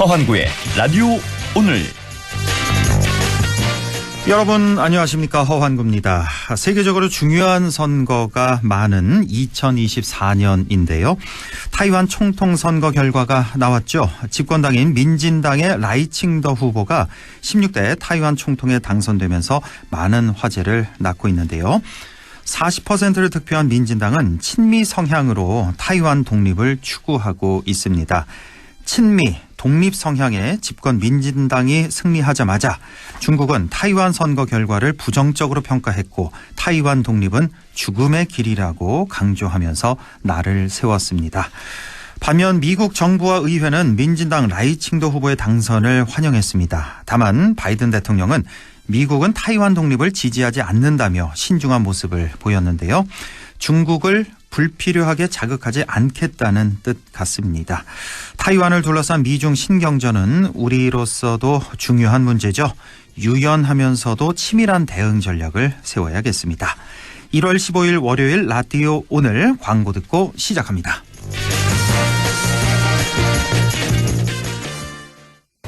허환구의 라디오 오늘. 여러분 안녕하십니까, 허환구입니다. 세계적으로 중요한 선거가 많은 2024년인데요. 타이완 총통 선거 결과가 나왔죠. 집권당인 민진당의 라이칭더 후보가 16대 타이완 총통에 당선되면서 많은 화제를 낳고 있는데요. 40%를 득표한 민진당은 친미 성향으로 타이완 독립을 추구하고 있습니다. 친미, 독립 성향의 집권 민진당이 승리하자마자 중국은 타이완 선거 결과를 부정적으로 평가했고 타이완 독립은 죽음의 길이라고 강조하면서 날을 세웠습니다. 반면 미국 정부와 의회는 민진당 라이칭도 후보의 당선을 환영했습니다. 다만 바이든 대통령은 미국은 타이완 독립을 지지하지 않는다며 신중한 모습을 보였는데요. 중국을 불필요하게 자극하지 않겠다는 뜻 같습니다. 타이완을 둘러싼 미중 신경전은 우리로서도 중요한 문제죠. 유연하면서도 치밀한 대응 전략을 세워야겠습니다. 1월 15일 월요일 라디오 오늘 광고 듣고 시작합니다.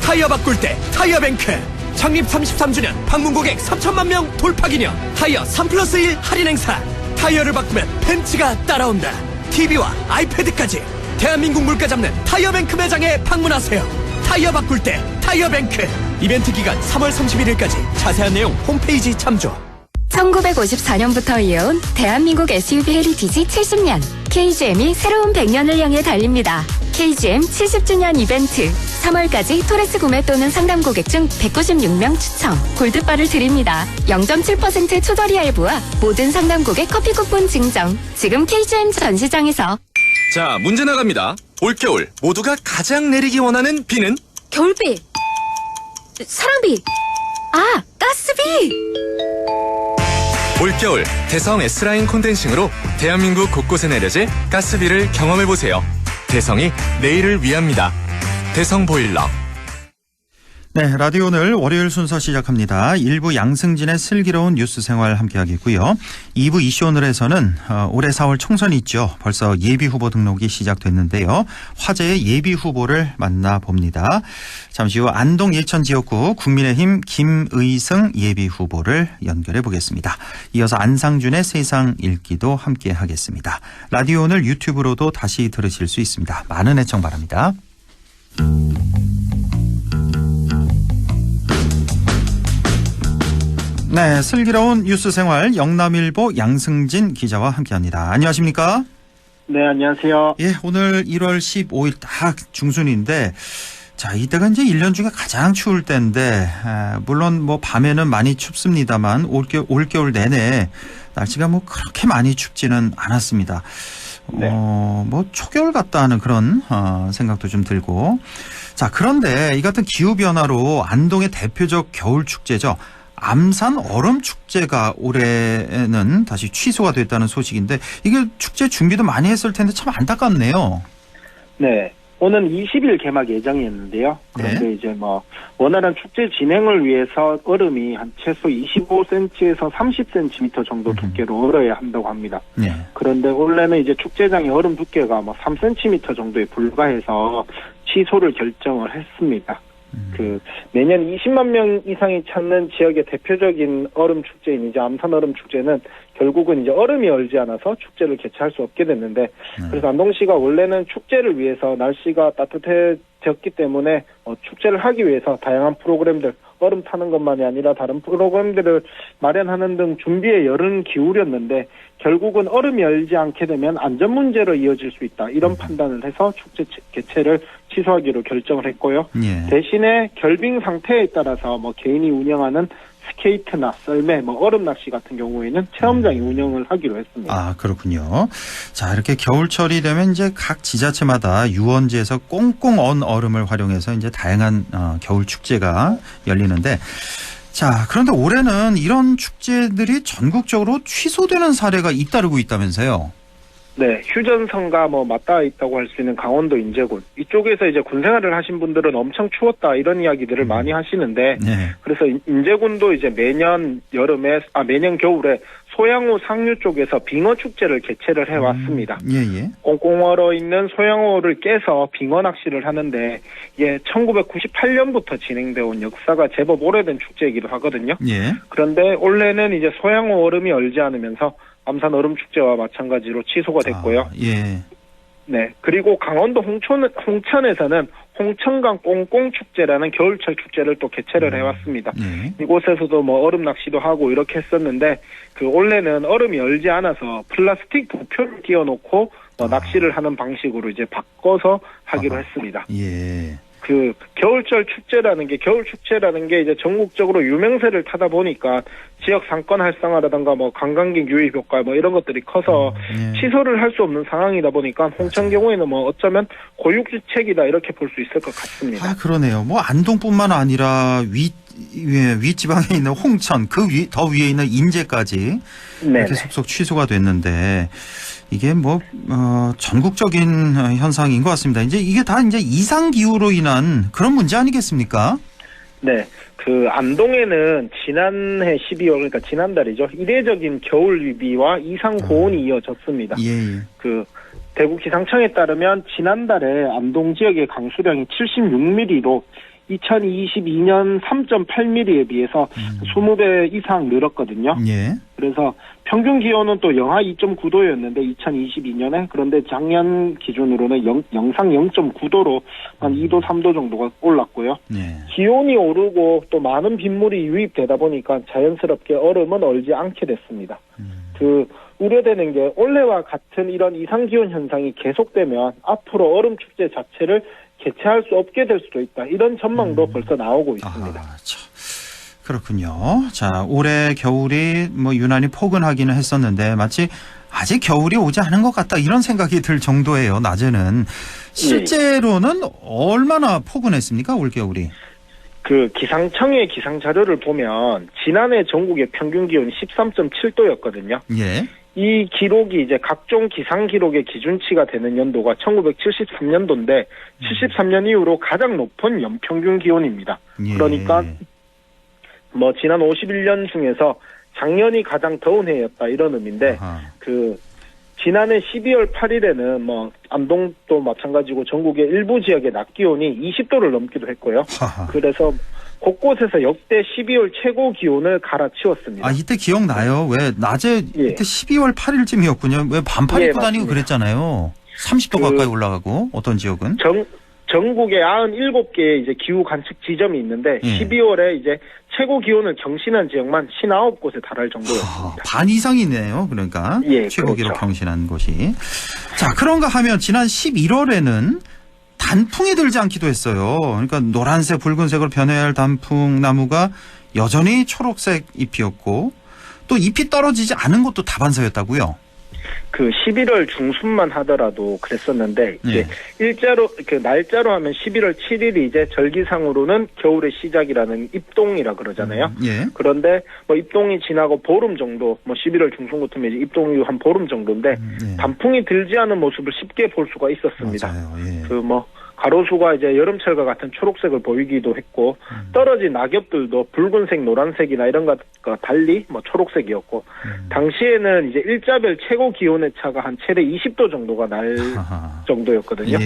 타이어 바꿀 때 타이어뱅크 창립 33주년 방문 고객 3천만 명 돌파 기념 타이어 3+1 할인 행사. 타이어를 바꾸면 벤츠가 따라온다. TV와 아이패드까지 대한민국 물가 잡는 타이어뱅크 매장에 방문하세요. 타이어 바꿀 때 타이어뱅크. 이벤트 기간 3월 31일까지. 자세한 내용 홈페이지 참조. 1954년부터 이어온 대한민국 SUV 헤리티지 70년. KGM이 새로운 100년을 향해 달립니다. KGM 70주년 이벤트. 3월까지 토레스 구매 또는 상담 고객 중 196명 추첨 골드바를 드립니다. 0.7% 초저리 할부와 모든 상담 고객 커피 쿠폰 증정. 지금 KGM 전시장에서. 자, 문제 나갑니다. 올겨울 모두가 가장 내리기 원하는 비는? 겨울비, 사랑비, 가스비. 올겨울 대성 S라인 콘덴싱으로 대한민국 곳곳에 내려질 가스비를 경험해보세요. 대성이 내일을 위합니다. 대성 보일러. 네, 라디오 오늘 월요일 순서 시작합니다. 1부 양승진의 슬기로운 뉴스 생활 함께하겠고요. 2부 이슈 오늘에서는 올해 4월 총선이 있죠. 벌써 예비 후보 등록이 시작됐는데요. 화제의 예비 후보를 만나봅니다. 잠시 후 안동 예천 지역구 국민의힘 김의승 예비 후보를 연결해 보겠습니다. 이어서 안상준의 세상 읽기도 함께하겠습니다. 라디오 오늘 유튜브로도 다시 들으실 수 있습니다. 많은 애청 바랍니다. 네, 슬기로운 뉴스 생활 영남일보 양승진 기자와 함께합니다. 안녕하십니까? 네, 안녕하세요. 예, 오늘 1월 15일 딱 중순인데, 자, 이때가 이제 1년 중에 가장 추울 때인데, 물론 뭐 밤에는 많이 춥습니다만 올겨울 내내 날씨가 뭐 그렇게 많이 춥지는 않았습니다. 네. 뭐 초겨울 같다 하는 그런 생각도 좀 들고. 자, 그런데 이 같은 기후 변화로 안동의 대표적 겨울 축제죠. 암산 얼음 축제가 올해는 다시 취소가 됐다는 소식인데, 이게 축제 준비도 많이 했을 텐데 참 안타깝네요. 네. 오는 20일 개막 예정이었는데요. 그런데 네. 이제 원활한 축제 진행을 위해서 얼음이 한 최소 25cm에서 30cm 정도 두께로 얼어야 한다고 합니다. 네. 그런데 원래는 이제 축제장의 얼음 두께가 3cm 정도에 불과해서 취소를 결정을 했습니다. 매년 20만 명 이상이 찾는 지역의 대표적인 얼음 축제인 이제 암산 얼음 축제는 결국은 이제 얼음이 얼지 않아서 축제를 개최할 수 없게 됐는데, 그래서 안동시가 원래는 축제를 위해서 날씨가 따뜻해졌기 때문에 축제를 하기 위해서 다양한 프로그램들, 얼음 타는 것만이 아니라 다른 프로그램들을 마련하는 등 준비에 열은 기울였는데, 결국은 얼음이 얼지 않게 되면 안전 문제로 이어질 수 있다, 이런 판단을 해서 축제 개최를 취소하기로 결정을 했고요. 예. 대신에 결빙 상태에 따라서 개인이 운영하는 스케이트나 썰매, 얼음 낚시 같은 경우에는 체험장이 운영을 하기로 했습니다. 아, 그렇군요. 자, 이렇게 겨울철이 되면 이제 각 지자체마다 유원지에서 꽁꽁 언 얼음을 활용해서 이제 다양한 겨울 축제가 열리는데, 자, 그런데 올해는 이런 축제들이 전국적으로 취소되는 사례가 잇따르고 있다면서요? 네, 휴전선과 맞닿아 있다고 할 수 있는 강원도 인제군, 이쪽에서 이제 군 생활을 하신 분들은 엄청 추웠다 이런 이야기들을 많이 하시는데, 네. 그래서 인제군도 이제 매년 겨울에 소양호 상류 쪽에서 빙어 축제를 개최를 해왔습니다. 예. 꽁꽁 얼어 있는 소양호를 깨서 빙어 낚시를 하는데 이게 1998년부터 진행되어 온 역사가 제법 오래된 축제이기도 하거든요. 예. 그런데 올해는 이제 소양호 얼음이 얼지 않으면서 암산 얼음 축제와 마찬가지로 취소가 됐고요. 예. 네. 그리고 강원도 홍천에서는 홍천강 꽁꽁 축제라는 겨울철 축제를 또 개최를 해왔습니다. 예. 이곳에서도 뭐 얼음 낚시도 하고 이렇게 했었는데 그 올해는 얼음이 얼지 않아서 플라스틱 부표를 띄워놓고 낚시를 하는 방식으로 이제 바꿔서 하기로 했습니다. 예. 그 겨울 축제라는 게 이제 전국적으로 유명세를 타다 보니까 지역 상권 활성화라든가 뭐 관광객 유입 효과 뭐 이런 것들이 커서 취소를 할 수 없는 상황이다 보니까 홍천 경우에는 뭐 어쩌면 고육지책이다 이렇게 볼 수 있을 것 같습니다. 아, 그러네요. 뭐 안동뿐만 아니라 윗지방에 있는 홍천, 더 위에 있는 인제까지 이렇게 속속 취소가 됐는데 이게 뭐 전국적인 현상인 것 같습니다. 이제 이게 다 이제 이상 기후로 인한 그런 문제 아니겠습니까? 네. 그 안동에는 지난해 12월 그러니까 지난달이죠. 이례적인 겨울 위기와 이상 고온이 이어졌습니다. 예. 그 대구 기상청에 따르면 지난달에 안동 지역의 강수량이 76mm로 2022년 3.8mm에 비해서 20배 이상 늘었거든요. 예. 그래서 평균 기온은 또 영하 2.9도였는데 2022년에 그런데 작년 기준으로는 영상 0.9도로 한 2도 3도 정도가 올랐고요. 예. 기온이 오르고 또 많은 빗물이 유입되다 보니까 자연스럽게 얼음은 얼지 않게 됐습니다. 그 우려되는 게 올해와 같은 이런 이상기온 현상이 계속되면 앞으로 얼음 축제 자체를 개최할 수 없게 될 수도 있다. 이런 전망도 벌써 나오고 있습니다. 그렇군요. 자, 올해 겨울이 뭐 유난히 포근하기는 했었는데 마치 아직 겨울이 오지 않은 것 같다 이런 생각이 들 정도예요. 낮에는. 실제로는 얼마나 포근했습니까? 올 겨울이. 그 기상청의 기상 자료를 보면 지난해 전국의 평균 기온이 13.7도였거든요. 예. 이 기록이 이제 각종 기상 기록의 기준치가 되는 연도가 1973년도인데 73년 이후로 가장 높은 연평균 기온입니다. 예. 그러니까 뭐 지난 51년 중에서 작년이 가장 더운 해였다 이런 의미인데 그 지난해 12월 8일에는 뭐 안동도 마찬가지고 전국의 일부 지역의 낮 기온이 20도를 넘기도 했고요. 그래서 곳곳에서 역대 12월 최고 기온을 갈아치웠습니다. 아, 이때 기억나요? 왜 낮에 이때 12월 8일쯤이었군요. 왜 반팔 입고 다니고 그랬잖아요. 30도 가까이 올라가고 어떤 지역은? 전국에 97개의 이제 기후 관측 지점이 있는데 12월에 이제 최고 기온을 경신한 지역만 59곳에 달할 정도였습니다. 반 이상이네요. 그러니까 최고 기록 경신한 곳이. 자, 그런가 하면 지난 11월에는 단풍이 들지 않기도 했어요. 그러니까 노란색, 붉은색으로 변해야 할 단풍나무가 여전히 초록색 잎이었고 또 잎이 떨어지지 않은 것도 다반사였다고요. 그 11월 중순만 하더라도 그랬었는데 이제 일자로 그 날짜로 하면 11월 7일이 이제 절기상으로는 겨울의 시작이라는 입동이라 그러잖아요. 그런데 뭐 입동이 지나고 보름 정도, 뭐 11월 중순 같으면 이제 입동 이후 한 보름 정도인데 단풍이 들지 않은 모습을 쉽게 볼 수가 있었습니다. 맞아요. 그 뭐 가로수가 이제 여름철과 같은 초록색을 보이기도 했고 떨어진 낙엽들도 붉은색, 노란색이나 이런 것과 달리 뭐 초록색이었고 당시에는 이제 일자별 최고 기온의 차가 한 최대 20도 정도가 날 정도였거든요.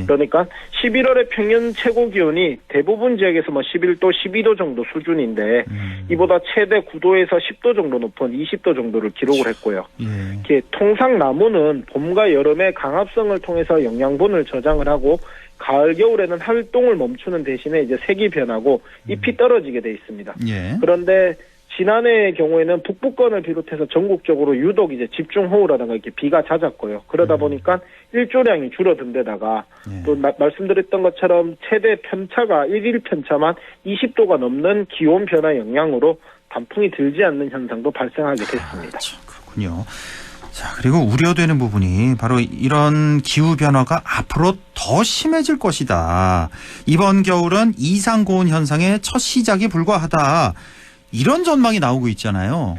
그러니까 11월의 평년 최고 기온이 대부분 지역에서 뭐 11도, 12도 정도 수준인데 이보다 최대 9도에서 10도 정도 높은 20도 정도를 기록을 했고요. 통상 나무는 봄과 여름의 강압성을 통해서 영양분을 저장을 하고 가을, 겨울에는 활동을 멈추는 대신에 이제 색이 변하고 잎이 떨어지게 돼 있습니다. 그런데 지난해의 경우에는 북부권을 비롯해서 전국적으로 유독 이제 집중호우라든가 이렇게 비가 잦았고요. 그러다 보니까 일조량이 줄어든 데다가 또 말씀드렸던 것처럼 최대 편차가 일일 편차만 20도가 넘는 기온 변화 영향으로 단풍이 들지 않는 현상도 발생하게 됐습니다. 그렇군요. 자, 그리고 우려되는 부분이 바로 이런 기후변화가 앞으로 더 심해질 것이다. 이번 겨울은 이상 고온 현상의 첫 시작이 불과하다. 이런 전망이 나오고 있잖아요.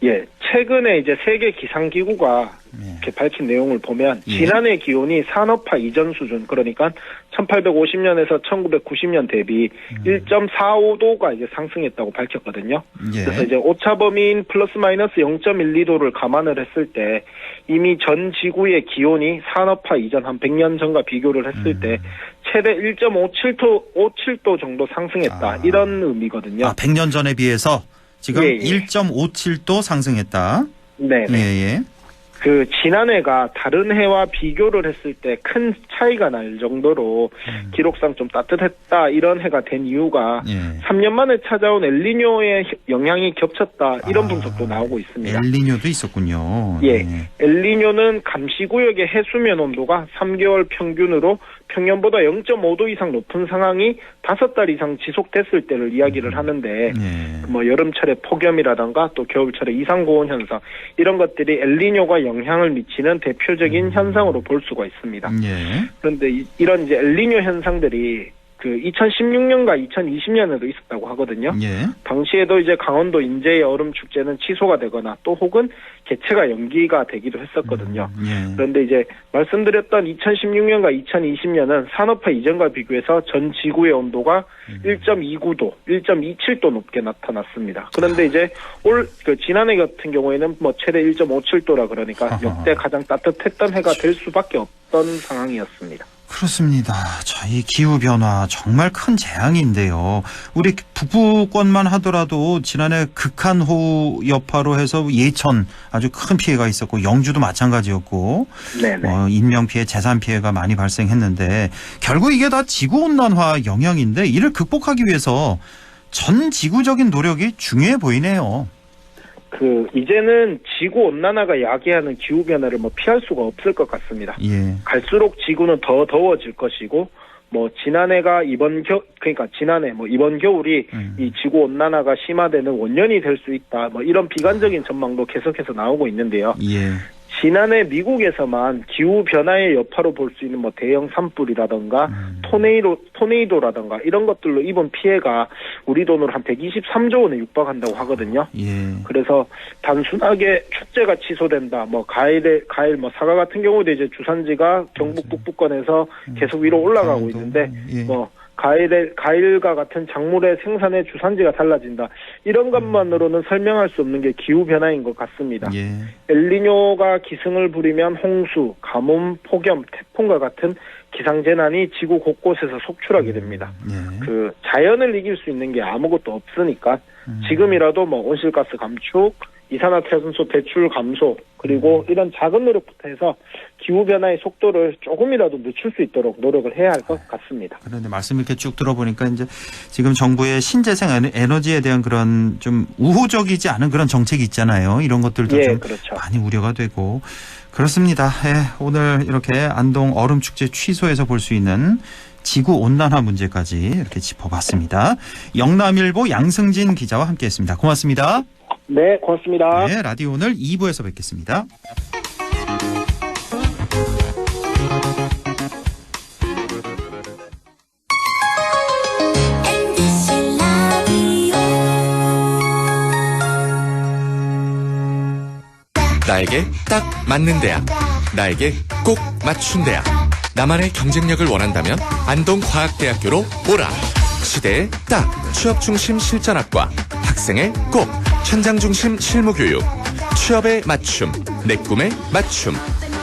최근에 이제 세계 기상기구가 이렇게 밝힌 내용을 보면 예. 지난해 기온이 산업화 이전 수준, 그러니까 1850년에서 1990년 대비 1.45도가 이제 상승했다고 밝혔거든요. 예. 그래서 이제 오차 범위인 플러스 마이너스 0.12도를 감안을 했을 때 이미 전 지구의 기온이 산업화 이전 한 100년 전과 비교를 했을 때 최대 1.57도 정도 상승했다. 이런 의미거든요. 100년 전에 비해서 지금 예, 예. 1.57도 상승했다. 네. 예. 그 지난해가 다른 해와 비교를 했을 때 큰 차이가 날 정도로 기록상 좀 따뜻했다 이런 해가 된 이유가 예. 3년 만에 찾아온 엘니뇨의 영향이 겹쳤다 이런 분석도 나오고 있습니다. 엘니뇨도 있었군요. 예, 엘니뇨는 감시구역의 해수면 온도가 3개월 평균으로 평년보다 0.5도 이상 높은 상황이 5달 이상 지속됐을 때를 이야기를 하는데 예. 뭐 여름철에 폭염이라던가 또 겨울철에 이상 고온 현상 이런 것들이 엘니뇨가 영향을 미치는 대표적인 현상으로 볼 수가 있습니다. 예. 그런데 이런 이제 엘니뇨 현상들이 그 2016년과 2020년에도 있었다고 하거든요. 예. 당시에도 이제 강원도 인제의 얼음 축제는 취소가 되거나 또 혹은 개최가 연기가 되기도 했었거든요. 예. 그런데 이제 말씀드렸던 2016년과 2020년은 산업화 이전과 비교해서 전 지구의 온도가 1.29도, 1.27도 높게 나타났습니다. 그런데 이제 지난해 같은 경우에는 뭐 최대 1.57도라 그러니까 역대 가장 따뜻했던 해가 될 수밖에 없던 상황이었습니다. 그렇습니다. 자, 이 기후변화 정말 큰 재앙인데요. 우리 북부권만 하더라도 지난해 극한호우 여파로 해서 예천 아주 큰 피해가 있었고 영주도 마찬가지였고 인명피해, 재산피해가 많이 발생했는데 결국 이게 다 지구온난화 영향인데 이를 극복하기 위해서 전 지구적인 노력이 중요해 보이네요. 이제는 지구 온난화가 야기하는 기후 변화를 뭐 피할 수가 없을 것 같습니다. 예. 갈수록 지구는 더 더워질 것이고, 지난해가 이번 겨울이 이 지구 온난화가 심화되는 원년이 될 수 있다. 이런 비관적인 전망도 계속해서 나오고 있는데요. 예. 지난해 미국에서만 기후 변화의 여파로 볼 수 있는 대형 산불이라던가 토네이도라던가 이런 것들로 입은 피해가 우리 돈으로 한 123조 원에 육박한다고 하거든요. 예. 그래서 단순하게 축제가 취소된다. 과일 사과 같은 경우도 이제 주산지가 경북 북부권에서 계속 위로 올라가고 있는데 예. 과일과 같은 작물의 생산의 주산지가 달라진다. 이런 것만으로는 설명할 수 없는 게 기후변화인 것 같습니다. 예. 엘니뇨가 기승을 부리면 홍수, 가뭄, 폭염, 태풍과 같은 기상재난이 지구 곳곳에서 속출하게 됩니다. 예. 자연을 이길 수 있는 게 아무것도 없으니까 지금이라도 온실가스 감축, 이산화탄소 배출 감소 그리고 이런 작은 노력부터 해서 기후변화의 속도를 조금이라도 늦출 수 있도록 노력을 해야 할 것 같습니다. 그런데 말씀 이렇게 쭉 들어보니까 이제 지금 정부의 신재생 에너지에 대한 그런 좀 우호적이지 않은 그런 정책이 있잖아요. 이런 것들도 좀 그렇죠. 많이 우려가 되고 그렇습니다. 오늘 이렇게 안동 얼음축제 취소에서 볼 수 있는 지구온난화 문제까지 이렇게 짚어봤습니다. 영남일보 양승진 기자와 함께했습니다. 고맙습니다. 네, 고맙습니다. 네, 라디오 오늘 2부에서 뵙겠습니다. 나에게 딱 맞는 대학, 나에게 꼭 맞춘 대학. 나만의 경쟁력을 원한다면 안동과학대학교로 오라. 시대에 딱 취업 중심 실전학과, 학생의 꼭 현장 중심 실무교육, 취업에 맞춤, 내 꿈에 맞춤,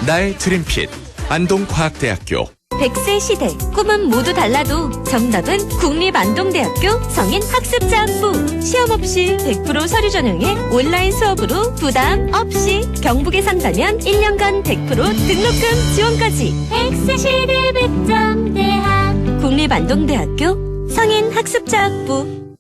나의 드림핏 안동과학대학교. 100세 시대 꿈은 모두 달라도 정답은 국립안동대학교 성인학습자학부. 시험 없이 100% 서류 전형에 온라인 수업으로 부담 없이 경북에 산다면 1년간 100% 등록금 지원까지. 100세 시대 백점대학 국립안동대학교 성인학습자학부.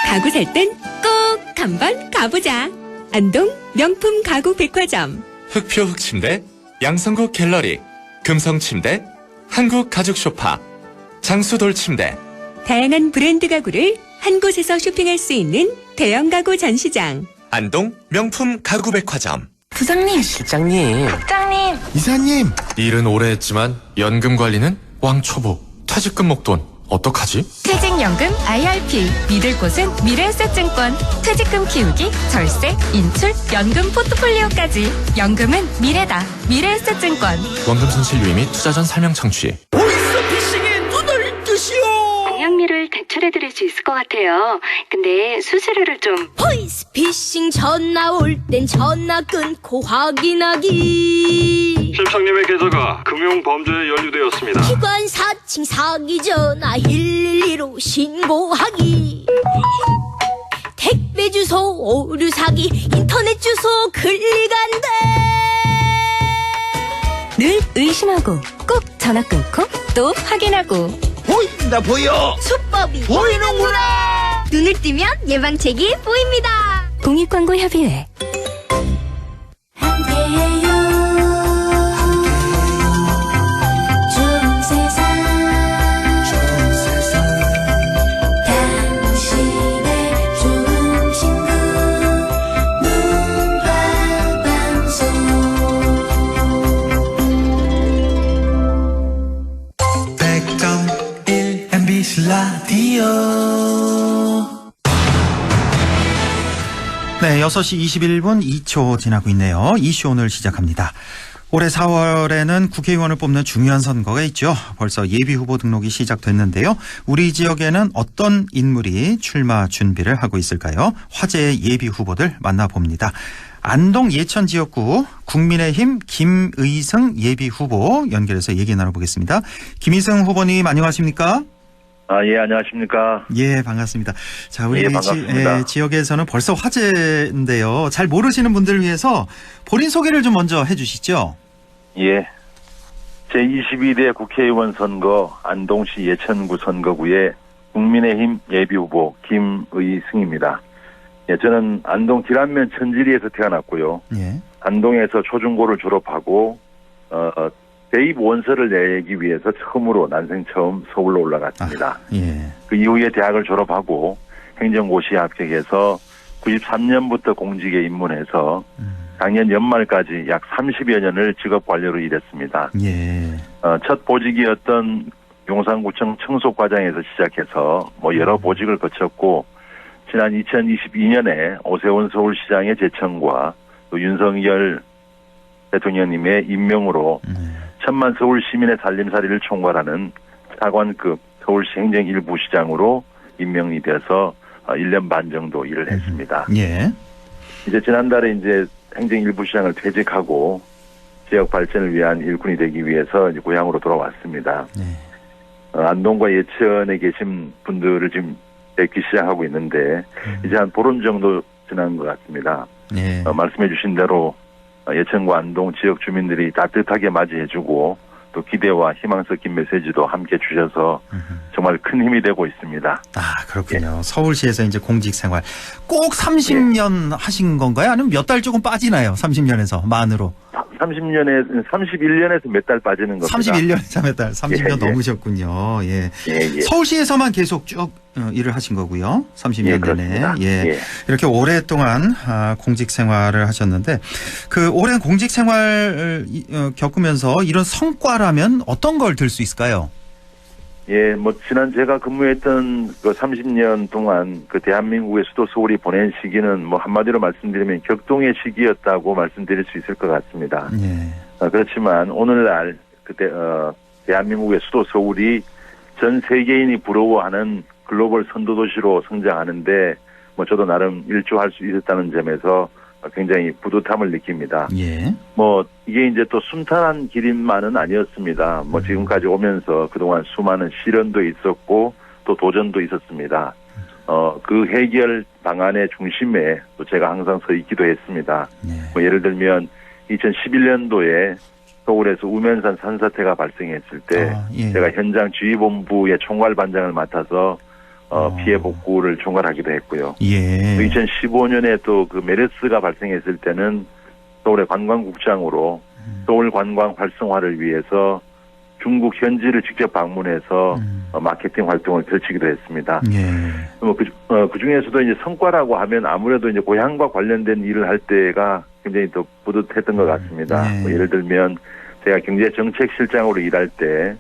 가구 살 땐 꼭 한번 가보자. 안동 명품 가구 백화점. 흑표 흑침대, 양성국 갤러리, 금성침대, 한국가죽소파, 장수돌침대. 다양한 브랜드 가구를 한 곳에서 쇼핑할 수 있는 대형 가구 전시장. 안동 명품 가구백화점. 부장님, 실장님, 국장님, 이사님. 일은 오래 했지만 연금 관리는 왕초보. 퇴직금 목돈 어떡하지? 퇴직연금 IRP. 믿을 곳은 미래에셋증권. 퇴직금 키우기, 절세, 인출, 연금 포트폴리오까지. 연금은 미래다. 미래에셋증권. 원금 손실 유의 및 투자 전 설명 청취. 보이스피싱에 눈을 뜨시오. 공약미를 대출해드릴 수 있을 것 같아요. 근데 수수료를 좀. 보이스피싱 전화 올 땐 전화 끊고 확인하기. 실장님의 계좌가 금융범죄에 연루되었습니다. 기관 사칭 사기 전화 112로 신고하기. 택배 주소 오류 사기 인터넷 주소 클릭한대. 늘 의심하고 꼭 전화 끊고 또 확인하고. 보인다 보여. 수법이 보이는구나. 눈을 뜨면 예방책이 보입니다. 공익광고협의회. 함께해요. 좋은 세상. 당신의 좋은 친구 문화방송. MBC 라디오. 네, 6시 21분 2초 지나고 있네요. 이슈 오늘 시작합니다. 올해 4월에는 국회의원을 뽑는 중요한 선거가 있죠. 벌써 예비 후보 등록이 시작됐는데요. 우리 지역에는 어떤 인물이 출마 준비를 하고 있을까요? 화제의 예비 후보들 만나봅니다. 안동 예천 지역구 국민의힘 김의승 예비 후보 연결해서 얘기 나눠보겠습니다. 김의승 후보님 안녕하십니까? 예, 안녕하십니까. 예, 반갑습니다. 자, 우리 반갑습니다. 지역에서는 벌써 화제인데요. 잘 모르시는 분들을 위해서 본인 소개를 좀 먼저 해 주시죠. 예. 제22대 국회의원 선거 안동시 예천구 선거구의 국민의힘 예비후보 김의승입니다. 예, 저는 안동 기란면 천지리에서 태어났고요. 예. 안동에서 초중고를 졸업하고 대입 원서를 내기 위해서 처음으로 난생 처음 서울로 올라갔습니다. 예. 그 이후에 대학을 졸업하고 행정고시에 합격해서 93년부터 공직에 입문해서 작년 연말까지 약 30여 년을 직업관료로 일했습니다. 예. 첫 보직이었던 용산구청 청소과장에서 시작해서 여러 보직을 거쳤고 지난 2022년에 오세훈 서울시장의 제청과 또 윤석열 대통령님의 임명으로 천만 서울 시민의 살림살이를 총괄하는 차관급 서울시 행정 일부 시장으로 임명이 돼서 1년 반 정도 일을 했습니다. 예. 이제 지난달에 이제 행정 일부 시장을 퇴직하고 지역 발전을 위한 일꾼이 되기 위해서 이제 고향으로 돌아왔습니다. 네. 안동과 예천에 계신 분들을 지금 뵙기 시작하고 있는데 이제 한 보름 정도 지난 것 같습니다. 네. 말씀해 주신 대로 예천과 안동 지역 주민들이 따뜻하게 맞이해주고 또 기대와 희망 섞인 메시지도 함께 주셔서 정말 큰 힘이 되고 있습니다. 아, 그렇군요. 예. 서울시에서 이제 공직 생활 꼭 30년 예. 하신 건가요? 아니면 몇 달 조금 빠지나요? 30년에서 만으로. 31년에서 몇 달 빠지는 겁니다. 31년에서 몇 달, 30년 예, 넘으셨군요. 예. 예. 서울시에서만 계속 쭉 일을 하신 거고요. 30년 내내. 예. 이렇게 오랫동안 공직 생활을 하셨는데 그 오랜 공직 생활을 겪으면서 이런 성과라면 어떤 걸 들 수 있을까요? 예, 지난 제가 근무했던 그 30년 동안 그 대한민국의 수도 서울이 보낸 시기는 한마디로 말씀드리면 격동의 시기였다고 말씀드릴 수 있을 것 같습니다. 예. 그렇지만 오늘날 그때 대한민국의 수도 서울이 전 세계인이 부러워하는 글로벌 선도도시로 성장하는데 저도 나름 일조할 수 있었다는 점에서 굉장히 뿌듯함을 느낍니다. 예. 이게 이제 또 순탄한 길인만은 아니었습니다. 지금까지 오면서 그동안 수많은 시련도 있었고 또 도전도 있었습니다. 그 해결 방안의 중심에 또 제가 항상 서 있기도 했습니다. 예. 예를 들면 2011년도에 서울에서 우면산 산사태가 발생했을 때 예. 제가 현장 지휘본부의 총괄반장을 맡아서 피해 복구를 총괄하기도 했고요. 예. 2015년에 또 그 메르스가 발생했을 때는 서울의 관광국장으로 서울 관광 활성화를 위해서 중국 현지를 직접 방문해서 마케팅 활동을 펼치기도 했습니다. 예. 그 중에서도 이제 성과라고 하면 아무래도 이제 고향과 관련된 일을 할 때가 굉장히 더 뿌듯했던 것 같습니다. 예. 예를 들면 제가 경제정책실장으로 일할 때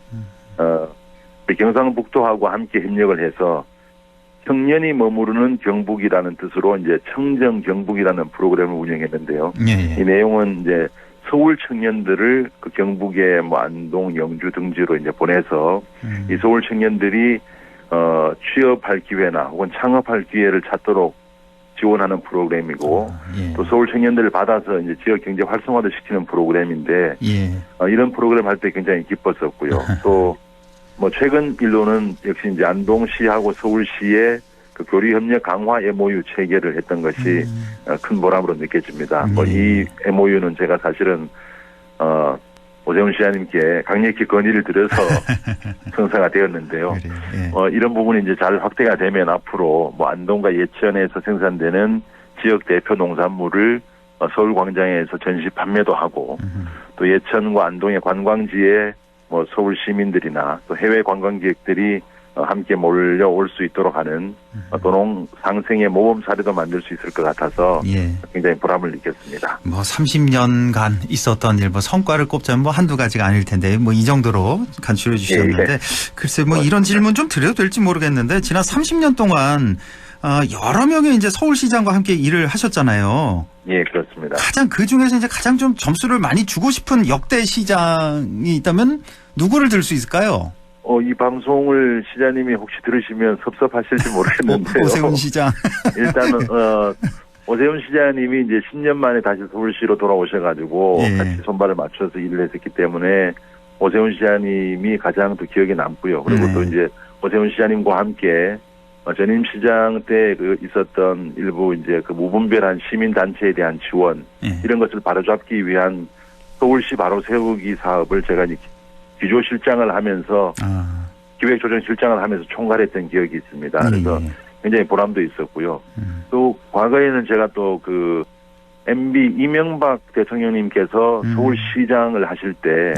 경상북도하고 함께 협력을 해서 청년이 머무르는 경북이라는 뜻으로 이제 청정 경북이라는 프로그램을 운영했는데요. 예. 이 내용은 이제 서울 청년들을 그 경북의 뭐 안동, 영주 등지로 이제 보내서 이 서울 청년들이 취업할 기회나 혹은 창업할 기회를 찾도록 지원하는 프로그램이고 예. 또 서울 청년들을 받아서 이제 지역 경제 활성화도 시키는 프로그램인데 예. 이런 프로그램 할 때 굉장히 기뻤었고요. 또 뭐 최근 일로는 역시 이제 안동시하고 서울시의 그 교류 협력 강화 MOU 체결을 했던 것이 큰 보람으로 느껴집니다. 뭐 이 MOU는 제가 사실은 오세훈 시장님께 강력히 건의를 드려서 성사가 되었는데요. 이런 부분이 이제 잘 확대가 되면 앞으로 뭐 안동과 예천에서 생산되는 지역 대표 농산물을 서울 광장에서 전시 판매도 하고 또 예천과 안동의 관광지에 뭐 서울 시민들이나 또 해외 관광객들이 함께 몰려올 수 있도록 하는 도농 상생의 모범 사례도 만들 수 있을 것 같아서 굉장히 보람을 느꼈습니다. 뭐 30년간 있었던 일, 뭐 성과를 꼽자면 뭐 한두 가지가 아닐 텐데 뭐 이 정도로 간추려 주셨는데 글쎄 뭐 이런 질문 좀 드려도 될지 모르겠는데 지난 30년 동안 여러 명의 이제 서울시장과 함께 일을 하셨잖아요. 예, 그렇습니다. 가장 그 중에서 이제 가장 좀 점수를 많이 주고 싶은 역대 시장이 있다면 누구를 들 수 있을까요? 이 방송을 시장님이 혹시 들으시면 섭섭하실지 모르겠는데요. 오세훈 시장. 일단은, 오세훈 시장님이 이제 10년 만에 다시 서울시로 돌아오셔가지고 같이 손발을 맞춰서 일을 했었기 때문에 오세훈 시장님이 가장 또 기억에 남고요. 그리고 또 이제 오세훈 시장님과 함께 전임 시장 때 그 있었던 일부 이제 그 무분별한 시민단체에 대한 지원 이런 것을 바로잡기 위한 서울시 바로 세우기 사업을 제가 이제 기조실장을 하면서 기획조정실장을 하면서 총괄했던 기억이 있습니다. 그래서 굉장히 보람도 있었고요. 또 과거에는 제가 또 그 MB 이명박 대통령님께서 서울시장을 하실 때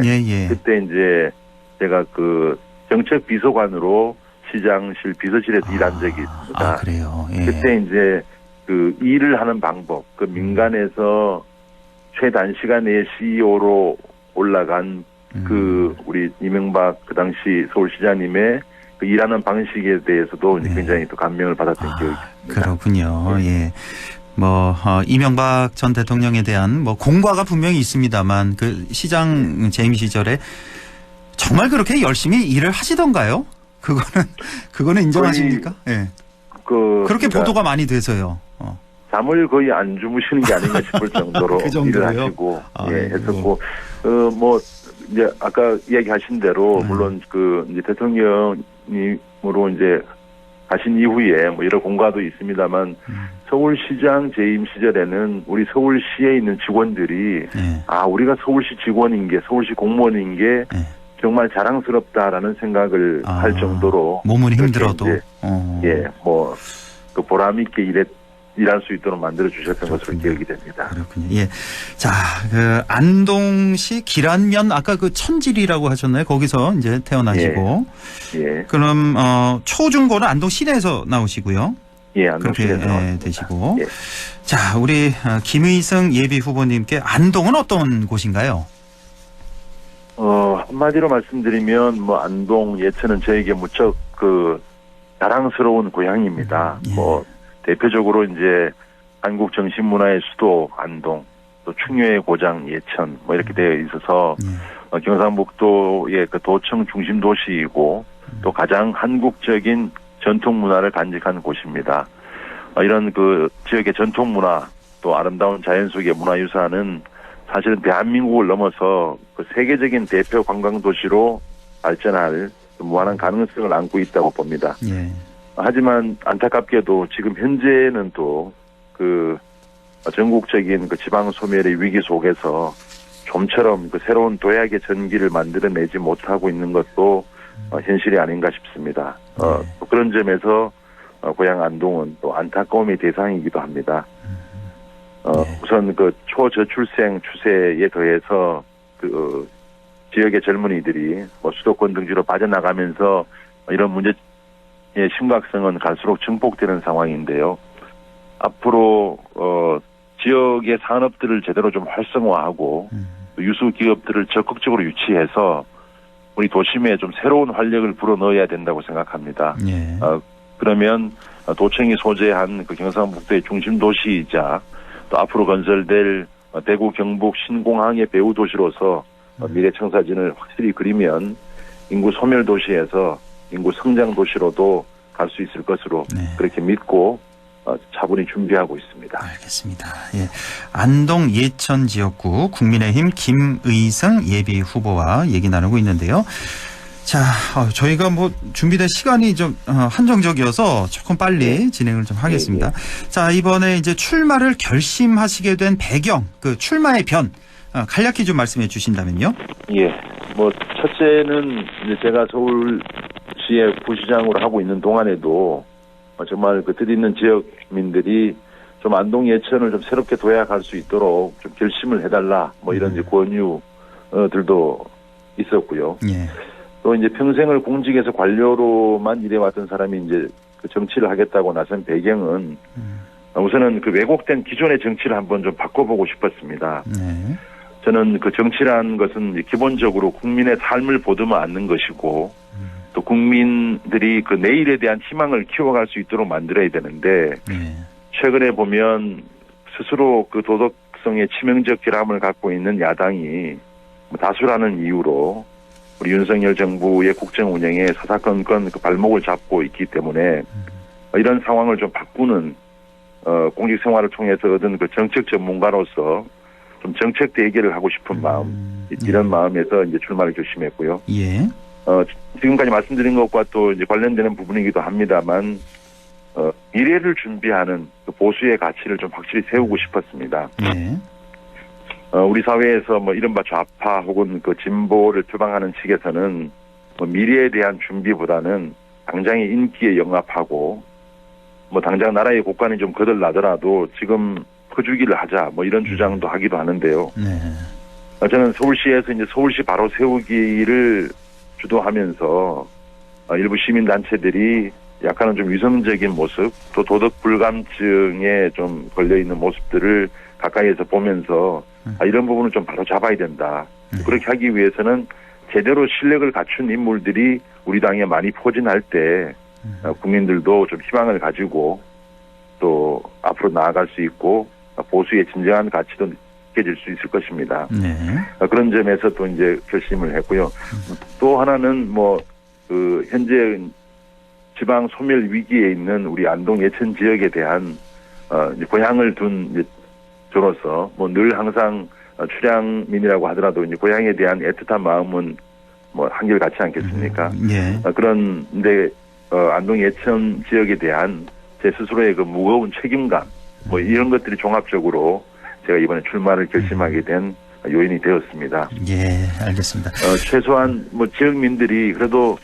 그때 이제 제가 그 정책 비서관으로 시장실 비서실에서 일한 적이 있습니다. 그래요. 그때 이제 그 일을 하는 방법, 그 민간에서 최단시간 내에 CEO로 올라간 그 우리 이명박 그 당시 서울시장님의 그 일하는 방식에 대해서도 굉장히 또 감명을 받았던 기억이 있습니다. 그렇군요. 예. 뭐 이명박 전 대통령에 대한 뭐 공과가 분명히 있습니다만 그 시장 재임 시절에 정말 그렇게 열심히 일을 하시던가요? 그거는 인정하십니까? 예. 그렇게 보도가 많이 돼서요. 잠을 거의 안 주무시는 게 아닌가 싶을 정도로 그 일을 하시고 했었고 뭐 이제 아까 이야기하신 대로 물론 그 이제 대통령님으로 이제 가신 이후에 뭐 여러 공과도 있습니다만 서울시장 재임 시절에는 우리 서울시에 있는 직원들이 우리가 서울시 직원인 게 서울시 공무원인 게 정말 자랑스럽다라는 생각을 할 정도로 몸은 힘들어도 뭐 그 보람 있게 일할 수 있도록 만들어 주셨던 것으로 기억이 됩니다. 그렇군요. 예. 자, 그 안동시 기란면 아까 그 천질이라고 하셨나요? 거기서 이제 태어나시고. 그럼 초중고는 안동 시내에서 나오시고요. 안동 시내에서 되시고. 자, 우리 김의성 예비 후보님께 안동은 어떤 곳인가요? 한마디로 말씀드리면 뭐 안동 예천은 저에게 무척 그 자랑스러운 고향입니다. 뭐 대표적으로 이제 한국 정신문화의 수도 안동, 또 충녀의 고장 예천 뭐 이렇게 되어 있어서 경상북도의 그 도청 중심 도시이고 또 가장 한국적인 전통 문화를 간직한 곳입니다. 이런 그 지역의 전통 문화 또 아름다운 자연 속의 문화유산은 사실은 대한민국을 넘어서 그 세계적인 대표 관광 도시로 발전할 무한한 가능성을 안고 있다고 봅니다. 하지만 안타깝게도 지금 현재는 또 그 전국적인 그 지방 소멸의 위기 속에서 좀처럼 그 새로운 도약의 전기를 만들어내지 못하고 있는 것도 현실이 아닌가 싶습니다. 또 그런 점에서 고향 안동은 또 안타까움의 대상이기도 합니다. 우선 그 초저출생 추세에 더해서 그 지역의 젊은이들이 뭐 수도권 등지로 빠져나가면서 이런 문제의 심각성은 갈수록 증폭되는 상황인데요. 앞으로 지역의 산업들을 제대로 좀 활성화하고 유수 기업들을 적극적으로 유치해서 우리 도심에 좀 새로운 활력을 불어넣어야 된다고 생각합니다. 예. 그러면 도청이 소재한 그 경상북도의 중심 도시이자 또 앞으로 건설될 대구 경북 신공항의 배후 도시로서 미래 청사진을 확실히 그리면 인구 소멸 도시에서 인구 성장 도시로도 갈 수 있을 것으로 그렇게 믿고 차분히 준비하고 있습니다. 알겠습니다. 예. 안동 예천 지역구 국민의힘 김의승 예비 후보와 얘기 나누고 있는데요. 자, 저희가 뭐 준비된 시간이 좀 한정적이어서 조금 빨리 진행을 좀 하겠습니다. 자, 이번에 이제 출마를 결심하시게 된 배경, 그 출마의 변 간략히 좀 말씀해 주신다면요. 예, 뭐 첫째는 이제 제가 서울시의 부시장으로 하고 있는 동안에도 정말 그 뜻있는 지역민들이 좀 안동 예천을 좀 새롭게 도약할 수 있도록 좀 결심을 해달라 뭐 이런 이제 권유들도 있었고요. 예. 또 이제 평생을 공직에서 관료로만 일해왔던 사람이 이제 그 정치를 하겠다고 나선 배경은 우선은 그 왜곡된 기존의 정치를 한번 좀 바꿔보고 싶었습니다. 네. 저는 그 정치라는 것은 기본적으로 국민의 삶을 보듬어 안는 것이고 또 국민들이 그 내일에 대한 희망을 키워갈 수 있도록 만들어야 되는데 최근에 보면 스스로 그 도덕성의 치명적 결함을 갖고 있는 야당이 다수라는 이유로 우리 윤석열 정부의 국정 운영에 사사건건 그 발목을 잡고 있기 때문에 이런 상황을 좀 바꾸는 공직 생활을 통해서 얻은 그 정책 전문가로서 좀 정책 대결을 하고 싶은 마음 이런 마음에서 이제 출마를 결심했고요. 예. 지금까지 말씀드린 것과 또 이제 관련되는 부분이기도 합니다만 미래를 준비하는 그 보수의 가치를 좀 확실히 세우고 싶었습니다. 예. 우리 사회에서 뭐 이른바 좌파 혹은 그 진보를 표방하는 측에서는 뭐 미래에 대한 준비보다는 당장의 인기에 영합하고 뭐 당장 나라의 국간이 좀 거들나더라도 지금 퍼주기를 하자 뭐 이런 주장도 하기도 하는데요. 네. 저는 서울시에서 이제 서울시 바로 세우기를 주도하면서 일부 시민단체들이 약간은 좀 위선적인 모습 또 도덕 불감증에 좀 걸려있는 모습들을 가까이에서 보면서 이런 부분을 좀 바로 잡아야 된다. 그렇게 하기 위해서는 제대로 실력을 갖춘 인물들이 우리 당에 많이 포진할 때 국민들도 좀 희망을 가지고 또 앞으로 나아갈 수 있고 보수의 진정한 가치도 느껴질 수 있을 것입니다. 네. 그런 점에서 또 이제 결심을 했고요. 또 하나는 뭐 그 현재 지방 소멸 위기에 있는 우리 안동 예천 지역에 대한 이제 고향을 둔 이제 저로서 뭐 늘 항상 출향민이라고 하더라도 이제 고향에 대한 애틋한 마음은 뭐 한결 같지 않겠습니까? 예. 그런데 안동 예천 지역에 대한 제 스스로의 그 무거운 책임감 뭐 이런 것들이 종합적으로 제가 이번에 출마를 결심하게 된 요인이 되었습니다. 예, 알겠습니다. 최소한 뭐 지역민들이 그래도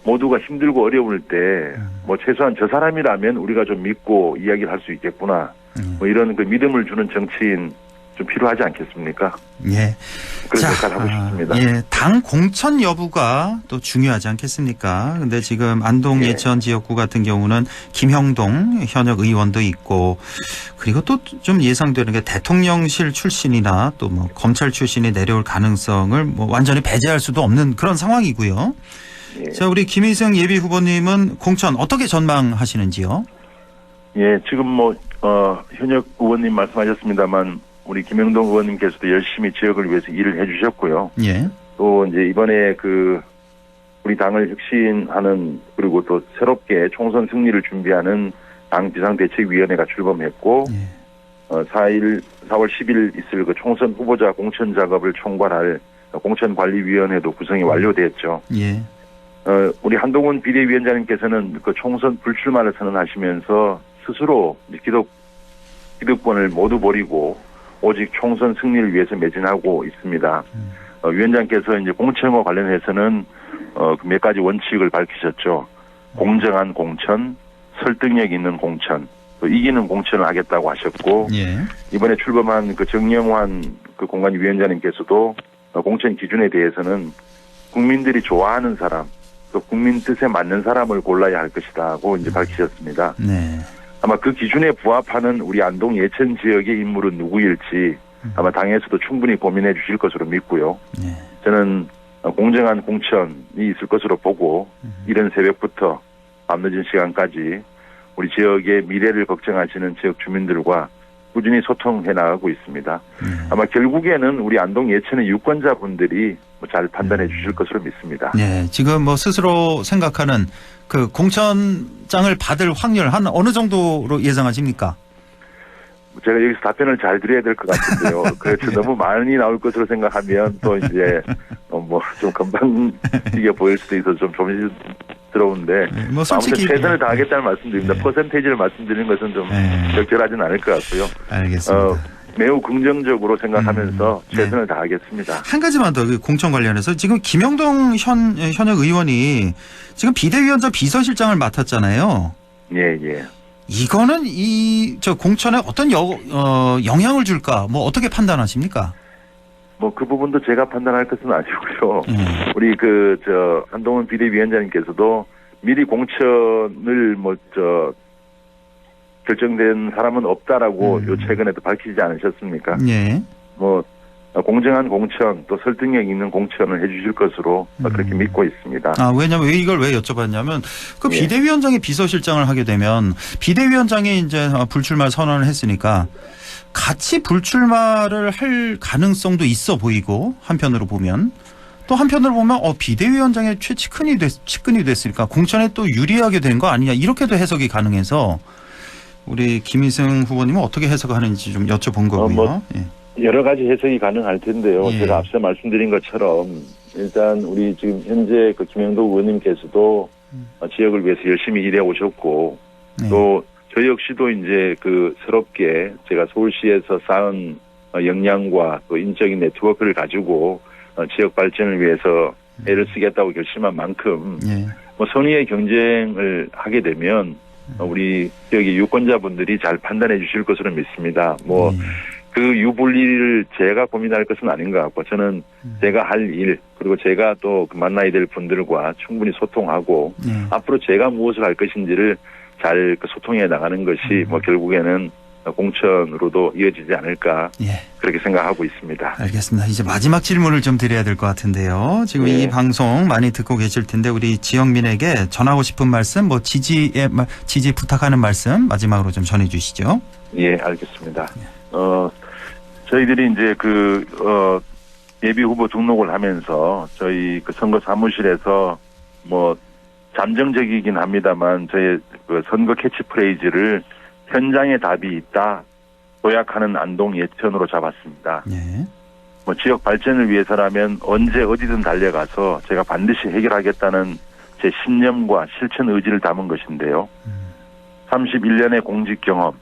모두가 힘들고 어려울 때 뭐 최소한 저 사람이라면 우리가 좀 믿고 이야기를 할 수 있겠구나. 뭐 이런 그 믿음을 주는 정치인 좀 필요하지 않겠습니까? 예. 그런 역할을 하고 싶습니다. 예. 당 공천 여부가 또 중요하지 않겠습니까? 근데 지금 안동 예천 지역구 같은 경우는 김형동 현역 의원도 있고 그리고 또 좀 예상되는 게 대통령실 출신이나 또 뭐 검찰 출신이 내려올 가능성을 뭐 완전히 배제할 수도 없는 그런 상황이고요. 예. 자, 우리 김의승 예비 후보님은 공천 어떻게 전망하시는지요? 예, 지금 뭐 현역 의원님 말씀하셨습니다만 우리 김영동 의원님께서도 열심히 지역을 위해서 일을 해주셨고요. 예. 또 이제 이번에 그 우리 당을 혁신하는 그리고 또 새롭게 총선 승리를 준비하는 당 비상대책위원회가 출범했고 4월 10일 있을 그 총선 후보자 공천 작업을 총괄할 공천관리위원회도 구성이 완료됐죠. 예. 우리 한동훈 비대위원장님께서는 그 총선 불출마를 선언하시면서 스스로 기득권을 모두 버리고 오직 총선 승리를 위해서 매진하고 있습니다. 위원장께서 이제 공천과 관련해서는 몇 가지 원칙을 밝히셨죠. 공정한 공천, 설득력 있는 공천, 또 이기는 공천을 하겠다고 하셨고 이번에 출범한 그 정영환 그 공관위원장님께서도 공천 기준에 대해서는 국민들이 좋아하는 사람, 또 국민 뜻에 맞는 사람을 골라야 할 것이다고 이제 밝히셨습니다. 네. 아마 그 기준에 부합하는 우리 안동 예천 지역의 인물은 누구일지 아마 당에서도 충분히 고민해 주실 것으로 믿고요. 저는 공정한 공천이 있을 것으로 보고 이른 새벽부터 밤늦은 시간까지 우리 지역의 미래를 걱정하시는 지역 주민들과 꾸준히 소통해 나가고 있습니다. 아마 결국에는 우리 안동 예천의 유권자분들이 잘 판단해 주실 것으로 믿습니다. 네, 지금 뭐 스스로 생각하는 그 공천장을 받을 확률 한 어느 정도로 예상하십니까? 제가 여기서 답변을 잘 드려야 될 것 같은데요. 그래서 너무 많이 나올 것으로 생각하면 또 이제 뭐 좀 건방지게 보일 수도 있어서 좀 조심스러운데 뭐 솔직히 아무튼 최선을 다하겠다는 말씀드립니다. 퍼센테이지를 말씀드리는 것은 좀 적절하진 않을 것 같고요. 알겠습니다. 매우 긍정적으로 생각하면서 최선을 다하겠습니다. 한 가지만 더 공천 관련해서 지금 김영동 현역 의원이 지금 비대위원장 비서실장을 맡았잖아요. 예. 이거는 저 공천에 어떤 영향을 줄까? 뭐 어떻게 판단하십니까? 뭐 그 부분도 제가 판단할 것은 아니고요. 우리 한동훈 비대위원장님께서도 미리 공천을 결정된 사람은 없다라고 요 최근에도 밝히지 않으셨습니까? 예. 뭐 공정한 공천 또 설득력 있는 공천을 해주실 것으로 그렇게 믿고 있습니다. 왜냐면 이걸 왜 여쭤봤냐면 그 비대위원장이 비서실장을 하게 되면 비대위원장이 이제 불출마 선언을 했으니까 같이 불출마를 할 가능성도 있어 보이고 한편으로 보면 또 한편으로 보면 비대위원장의 최측근이 됐으니까 공천에 또 유리하게 된 거 아니냐 이렇게도 해석이 가능해서 우리 김희승 후보님은 어떻게 해석하는지 좀 여쭤본 거고요. 여러 가지 해석이 가능할 텐데요. 제가 앞서 말씀드린 것처럼 일단 우리 지금 현재 김영도 의원님께서도 지역을 위해서 열심히 일해 오셨고 또 저 역시도 이제 새롭게 제가 서울시에서 쌓은 역량과 또 인적인 네트워크를 가지고 지역 발전을 위해서 애를 쓰겠다고 결심한 만큼 뭐 선의의 경쟁을 하게 되면 우리 지역의 유권자분들이 잘 판단해 주실 것으로 믿습니다. 그 유불리를 제가 고민할 것은 아닌 것 같고 저는 제가 할 일 그리고 제가 또 만나야 될 분들과 충분히 소통하고 앞으로 제가 무엇을 할 것인지를 잘 소통해 나가는 것이 뭐 결국에는 공천으로도 이어지지 않을까 그렇게 생각하고 있습니다. 알겠습니다. 이제 마지막 질문을 좀 드려야 될 것 같은데요. 지금 이 방송 많이 듣고 계실 텐데 우리 지역민에게 전하고 싶은 말씀, 뭐 지지 부탁하는 말씀 마지막으로 좀 전해 주시죠. 예, 알겠습니다. 저희들이 이제 예비 후보 등록을 하면서 저희 선거 사무실에서 뭐 잠정적이긴 합니다만 저희 선거 캐치프레이즈를 현장에 답이 있다 도약하는 안동 예천으로 잡았습니다. 뭐 지역 발전을 위해서라면 언제 어디든 달려가서 제가 반드시 해결하겠다는 제 신념과 실천 의지를 담은 것인데요. 31년의 공직 경험,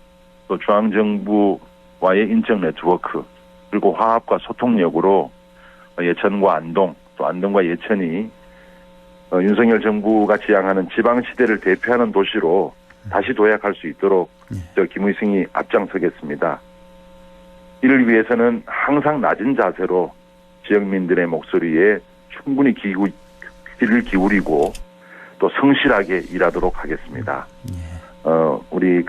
또 중앙정부와의 인적 네트워크, 그리고 화합과 소통력으로 예천과 안동, 또 안동과 예천이 윤석열 정부가 지향하는 지방시대를 대표하는 도시로 다시 도약할 수 있도록 저 김의승이 앞장서겠습니다. 이를 위해서는 항상 낮은 자세로 지역민들의 목소리에 충분히 귀를 기울이고 또 성실하게 일하도록 하겠습니다. 우리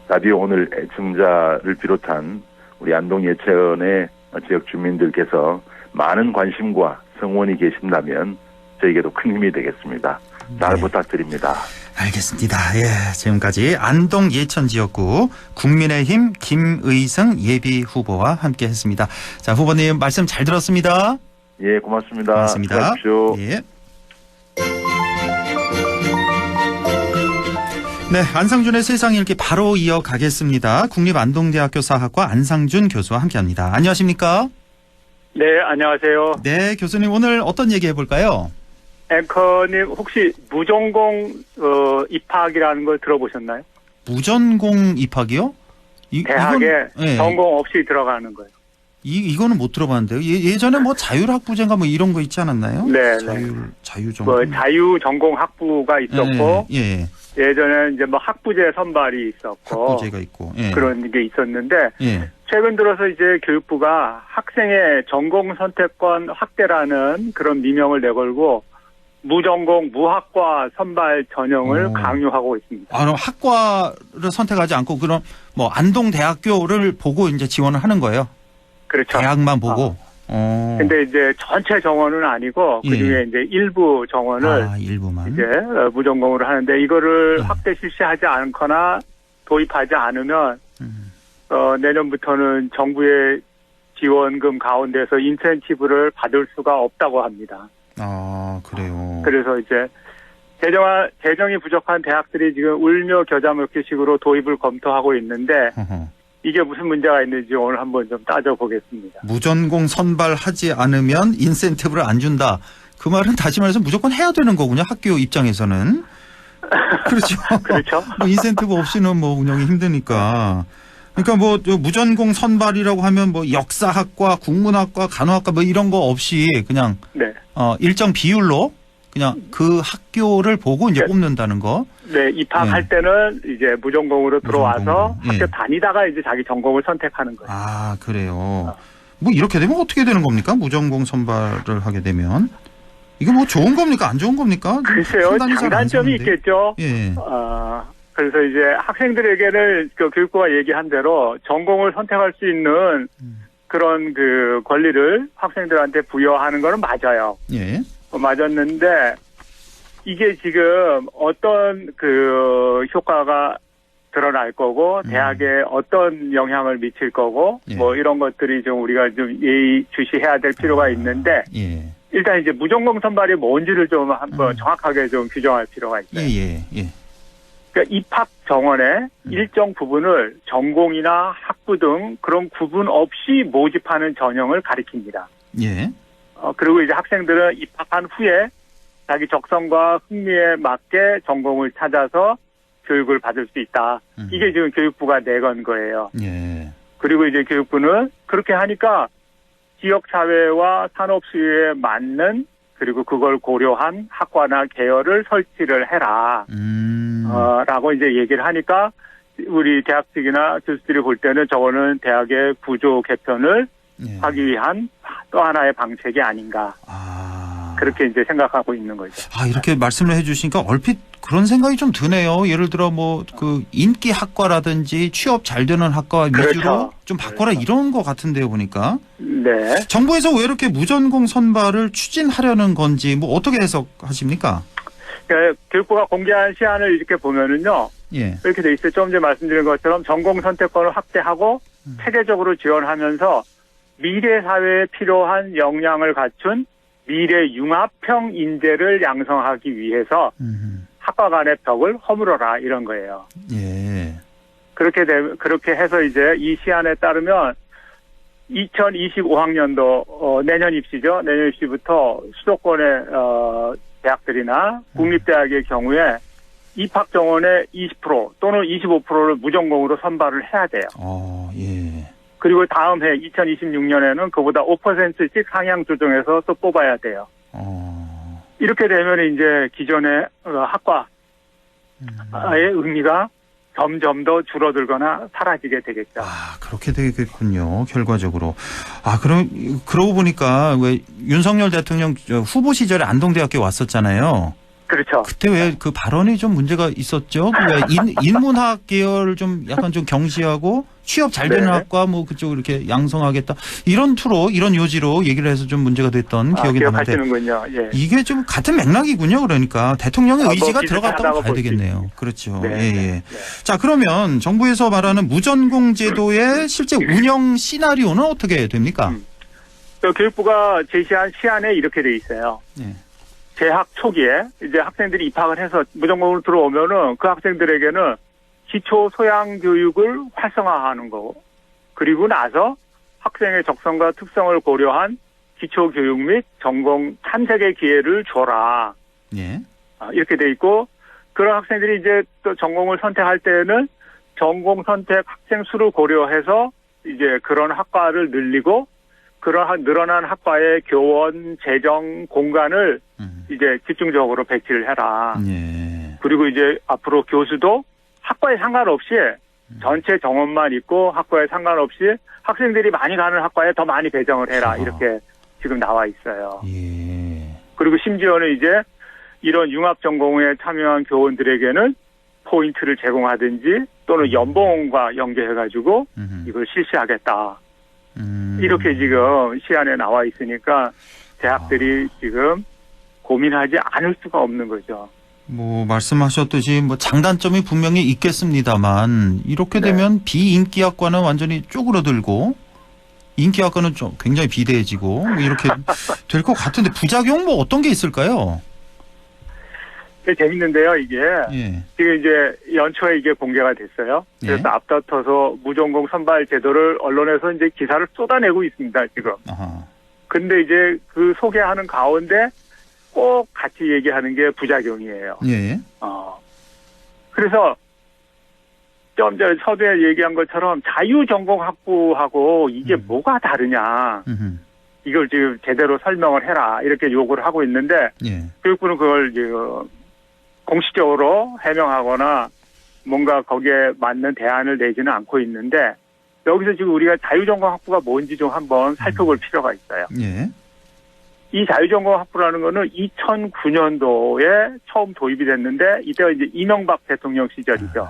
라디오 오늘 애청자를 비롯한 우리 안동 예천의 지역 주민들께서 많은 관심과 성원이 계신다면 저에게도 큰 힘이 되겠습니다. 잘 부탁드립니다. 알겠습니다. 지금까지 안동 예천 지역구 국민의힘 김의승 예비 후보와 함께했습니다. 자, 후보님 말씀 잘 들었습니다. 예, 고맙습니다. 고맙습니다. 수고하십시오. 네, 안상준의 세상 읽기 바로 이어가겠습니다. 국립안동대학교 사학과 안상준 교수와 함께합니다. 안녕하십니까? 네, 안녕하세요. 네, 교수님 오늘 어떤 얘기 해볼까요? 앵커님 혹시 무전공 입학이라는 걸 들어보셨나요? 무전공 입학이요? 대학에 전공 없이 들어가는 거예요. 이거는 못 들어봤는데요. 예전에 뭐 자율학부제인가 뭐 이런 거 있지 않았나요? 네. 자유전공. 자유전공 학부가 있었고. 예전에 이제 뭐 학부제 선발이 있었고. 학부제가 있고. 그런 게 있었는데. 최근 들어서 이제 교육부가 학생의 전공 선택권 확대라는 그런 미명을 내걸고 무전공 무학과 선발 전형을 강요하고 있습니다. 그럼 학과를 선택하지 않고 그럼 뭐 안동대학교를 보고 이제 지원을 하는 거예요? 그렇죠. 대학만 보고. 근데 이제 전체 정원은 아니고 그중에 이제 일부 정원을 일부만 이제 무전공으로 하는데 이거를 확대 실시하지 않거나 도입하지 않으면 내년부터는 정부의 지원금 가운데서 인센티브를 받을 수가 없다고 합니다. 그래요. 그래서 이제 재정이 부족한 대학들이 지금 울며 겨자 먹기식으로 도입을 검토하고 있는데 이게 무슨 문제가 있는지 오늘 한번 좀 따져보겠습니다. 무전공 선발하지 않으면 인센티브를 안 준다. 그 말은 다시 말해서 무조건 해야 되는 거군요. 학교 입장에서는. 그렇죠. 그렇죠. 뭐 인센티브 없이는 뭐 운영이 힘드니까. 그러니까 뭐 무전공 선발이라고 하면 뭐 역사학과, 국문학과, 간호학과 뭐 이런 거 없이 그냥 일정 비율로 그냥 그 학교를 보고 이제 뽑는다는 거. 네, 입학할 때는 이제 무전공으로 들어와서 학교 다니다가 이제 자기 전공을 선택하는 거예요. 그래요. 뭐 이렇게 되면 어떻게 되는 겁니까? 무전공 선발을 하게 되면. 이게 뭐 좋은 겁니까? 안 좋은 겁니까? 글쎄요, 장단점이 있겠죠. 그래서 이제 학생들에게는 그 교육부가 얘기한 대로 전공을 선택할 수 있는 그런 그 권리를 학생들한테 부여하는 거는 맞아요. 맞았는데 이게 지금 어떤 그 효과가 드러날 거고 대학에 어떤 영향을 미칠 거고 뭐 이런 것들이 좀 우리가 좀 예의주시해야 될 필요가 있는데 일단 이제 무전공 선발이 뭔지를 좀 한번 정확하게 좀 규정할 필요가 있어요. 그러니까 입학 정원의 일정 부분을 전공이나 학부 등 그런 구분 없이 모집하는 전형을 가리킵니다. 그리고 이제 학생들은 입학한 후에 자기 적성과 흥미에 맞게 전공을 찾아서 교육을 받을 수 있다. 이게 지금 교육부가 내건 거예요. 그리고 이제 교육부는 그렇게 하니까 지역사회와 산업수요에 맞는 그리고 그걸 고려한 학과나 계열을 설치를 해라. 라고 이제 얘기를 하니까 우리 대학 측이나 교수들이 볼 때는 저거는 대학의 구조 개편을 하기 위한 또 하나의 방책이 아닌가. 그렇게 이제 생각하고 있는 거죠. 이렇게 말씀을 해주시니까 얼핏 그런 생각이 좀 드네요. 예를 들어 뭐 그 인기 학과라든지 취업 잘 되는 학과 위주로 좀 바꿔라 이런 거 같은데요, 보니까. 정부에서 왜 이렇게 무전공 선발을 추진하려는 건지 뭐 어떻게 해석하십니까? 교육부가 공개한 시안을 이렇게 보면은요. 이렇게 돼 있어요. 좀 전에 말씀드린 것처럼 전공 선택권을 확대하고 체계적으로 지원하면서 미래 사회에 필요한 역량을 갖춘 미래 융합형 인재를 양성하기 위해서 학과 간의 벽을 허물어라 이런 거예요. 그렇게 해서 이제 이 시안에 따르면 2025학년도 내년 입시죠. 내년 입시부터 수도권의 대학들이나 국립대학의 경우에 입학 정원의 20% 또는 25%를 무전공으로 선발을 해야 돼요. 그리고 다음 해 2026년에는 그보다 5%씩 상향 조정해서 또 뽑아야 돼요. 이렇게 되면 이제 기존의 학과의 의미가 점점 더 줄어들거나 사라지게 되겠죠. 그렇게 되겠군요. 결과적으로. 그러고 보니까 왜 윤석열 대통령 후보 시절에 안동대학교 왔었잖아요. 그렇죠. 그때 왜 그 발언이 좀 문제가 있었죠? 왜 인문학 계열 좀 약간 좀 경시하고 취업 잘 되는 학과 뭐 그쪽 이렇게 양성하겠다 이런 투로 이런 요지로 얘기를 해서 좀 문제가 됐던 기억이 나는데 기억하시는군요. 이게 좀 같은 맥락이군요. 그러니까 대통령의 의지가 들어갔다고 봐야 되겠네요. 그렇죠. 자, 그러면 정부에서 말하는 무전공 제도의 실제 운영 시나리오는 어떻게 됩니까? 교육부가 제시한 시안에 이렇게 돼 있어요. 재학 초기에 이제 학생들이 입학을 해서 무전공으로 들어오면은 그 학생들에게는 기초 소양 교육을 활성화하는 거고 그리고 나서 학생의 적성과 특성을 고려한 기초 교육 및 전공 탐색의 기회를 줘라. 이렇게 돼 있고 그런 학생들이 이제 또 전공을 선택할 때는 전공 선택 학생 수를 고려해서 이제 그런 학과를 늘리고 그러한 늘어난 학과의 교원, 재정, 공간을 이제 집중적으로 배치를 해라. 그리고 이제 앞으로 교수도 학과에 상관없이 전체 정원만 있고 학과에 상관없이 학생들이 많이 가는 학과에 더 많이 배정을 해라. 이렇게 지금 나와 있어요. 그리고 심지어는 이제 이런 융합 전공에 참여한 교원들에게는 포인트를 제공하든지 또는 연봉과 연계해가지고 이걸 실시하겠다. 이렇게 지금 시안에 나와 있으니까 대학들이 지금 고민하지 않을 수가 없는 거죠. 뭐 말씀하셨듯이 뭐 장단점이 분명히 있겠습니다만 이렇게 되면 비인기학과는 완전히 쪼그러들고 인기학과는 좀 굉장히 비대해지고 뭐 이렇게 될 것 같은데 부작용 뭐 어떤 게 있을까요? 재밌는데요, 이게. 지금 이제 연초에 이게 공개가 됐어요. 그래서 앞다퉈서 무전공 선발 제도를 언론에서 이제 기사를 쏟아내고 있습니다, 지금. 근데 이제 그 소개하는 가운데 꼭 같이 얘기하는 게 부작용이에요. 그래서 좀 전에 서두에 얘기한 것처럼 자유전공 학부하고 이게 뭐가 다르냐. 이걸 지금 제대로 설명을 해라. 이렇게 요구를 하고 있는데 교육부는 그걸 지금 공식적으로 해명하거나 뭔가 거기에 맞는 대안을 내지는 않고 있는데 여기서 지금 우리가 자유전공 학부가 뭔지 좀 한번 살펴볼 필요가 있어요. 이 자유전공 학부라는 거는 2009년도에 처음 도입이 됐는데 이때가 이제 이명박 대통령 시절이죠.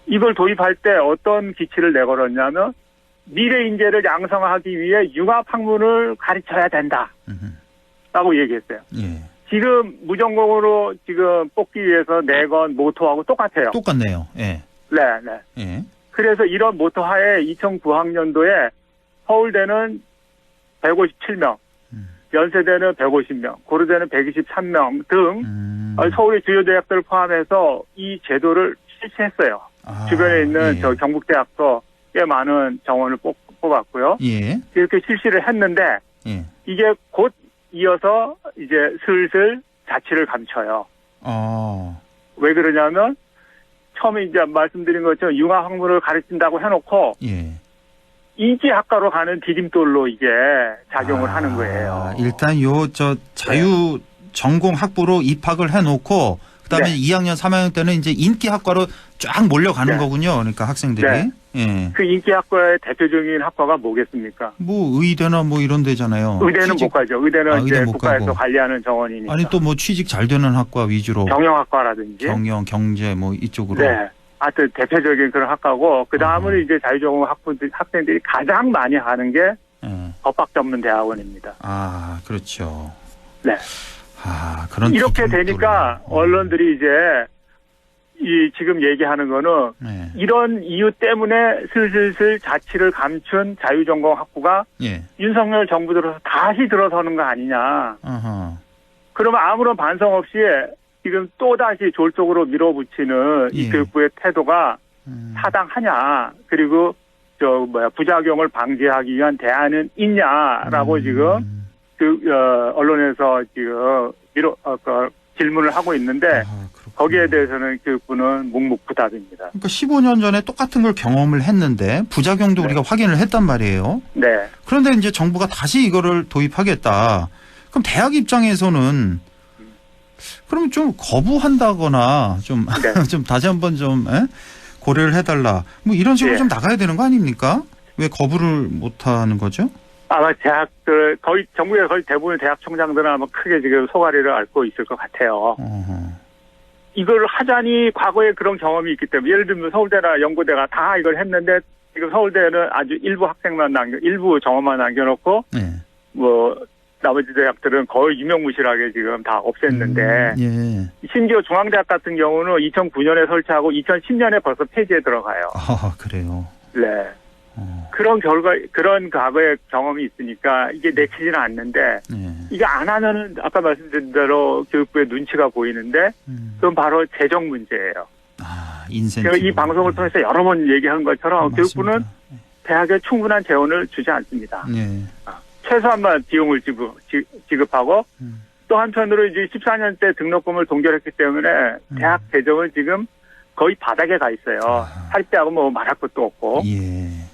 이걸 도입할 때 어떤 기치를 내걸었냐면 미래 인재를 양성하기 위해 융합학문을 가르쳐야 된다. 라고 얘기했어요. 지금 무전공으로 지금 뽑기 위해서 내건 모토하고 똑같아요. 똑같네요. 그래서 이런 모토 하에 2009학년도에 서울대는 157명, 연세대는 150명, 고려대는 123명 등 서울의 주요 대학들을 포함해서 이 제도를 실시했어요. 주변에 있는 저 경북대학도 꽤 많은 정원을 뽑았고요. 이렇게 실시를 했는데 이게 곧 이어서 이제 슬슬 자취를 감춰요. 왜 그러냐면 처음에 이제 말씀드린 것처럼 융합학문을 가르친다고 해놓고 인지학과로 가는 디딤돌로 이게 작용을 하는 거예요. 일단 자유 전공 학부로 입학을 해놓고 그다음에 2학년, 3학년 때는 이제 인기학과로 쫙 몰려가는 거군요. 그러니까 학생들이. 그 인기학과의 대표적인 학과가 뭐겠습니까? 뭐 의대나 뭐 이런 데잖아요. 의대는 못 가죠. 의대는 이제 국가에서 관리하는 정원이니까. 아니 또 뭐 취직 잘 되는 학과 위주로. 경영학과라든지. 경영, 경제 뭐 이쪽으로. 하여튼 대표적인 그런 학과고 그 다음은 이제 자유전공 학생들이 가장 많이 하는 게 법학전문대학원입니다. 그렇죠. 그런 이렇게 되니까 언론들이 이제 이 지금 얘기하는 거는 이런 이유 때문에 슬슬 자취를 감춘 자유전공 학부가 윤석열 정부 들어서 다시 들어서는 거 아니냐. 그러면 아무런 반성 없이 지금 또다시 졸속으로 밀어붙이는 이 교육부의 태도가 타당하냐. 그리고 부작용을 방지하기 위한 대안은 있냐라고 지금 언론에서 지금 질문을 하고 있는데 거기에 대해서는 교육부는 묵묵부답입니다. 그러니까 15년 전에 똑같은 걸 경험을 했는데 부작용도 우리가 확인을 했단 말이에요. 그런데 이제 정부가 다시 이거를 도입하겠다. 그럼 대학 입장에서는 그럼 좀 거부한다거나 좀 다시 한번 좀 고려를 해달라. 뭐 이런 식으로 좀 나가야 되는 거 아닙니까? 왜 거부를 못하는 거죠? 아마 대학들 전국의 거의 대부분의 대학 총장들은 아마 크게 지금 소가리를 앓고 있을 것 같아요. 이걸 하자니 과거에 그런 경험이 있기 때문에 예를 들면 서울대나 연고대가 다 이걸 했는데 지금 서울대는 아주 일부 학생만 일부 정원만 남겨놓고 뭐 나머지 대학들은 거의 유명무실하게 지금 다 없앴는데 심지어 중앙대학 같은 경우는 2009년에 설치하고 2010년에 벌써 폐지에 들어가요. 그래요. 그런 과거의 경험이 있으니까 이게 내키지는 않는데 이게 안 하면은 아까 말씀드린 대로 교육부의 눈치가 보이는데 그건 바로 재정 문제예요. 제가 이 방송을 통해서 여러 번 얘기한 것처럼 교육부는 대학에 충분한 재원을 주지 않습니다. 최소한만 비용을 지급하고 또 한편으로 이제 14년대 등록금을 동결했기 때문에 대학 재정은 지금 거의 바닥에 가 있어요. 사립대학은 뭐 말할 것도 없고.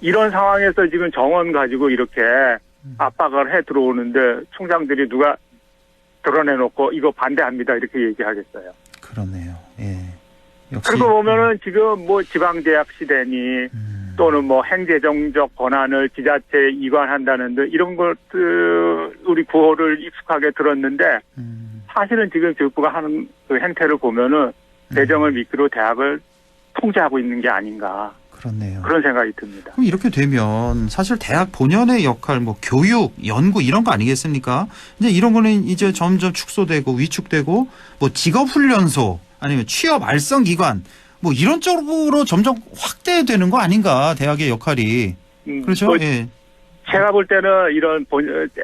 이런 상황에서 지금 정원 가지고 이렇게 압박을 해 들어오는데 총장들이 누가 드러내놓고 이거 반대합니다 이렇게 얘기하겠어요. 그러네요. 그리고 보면은 지금 뭐 지방대학 시대니 또는 뭐 행재정적 권한을 지자체에 이관한다는 등 이런 것들 우리 구호를 익숙하게 들었는데 사실은 지금 교육부가 하는 그 행태를 보면은 재정을 미끼로 대학을 통제하고 있는 게 아닌가. 그렇네요. 그런 생각이 듭니다. 그럼 이렇게 되면 사실 대학 본연의 역할, 뭐 교육, 연구 이런 거 아니겠습니까? 이제 이런 거는 이제 점점 축소되고 위축되고 뭐 직업훈련소 아니면 취업 알선 기관 뭐 이런 쪽으로 점점 확대되는 거 아닌가 대학의 역할이. 그렇죠? 뭐 예. 제가 볼 때는 이런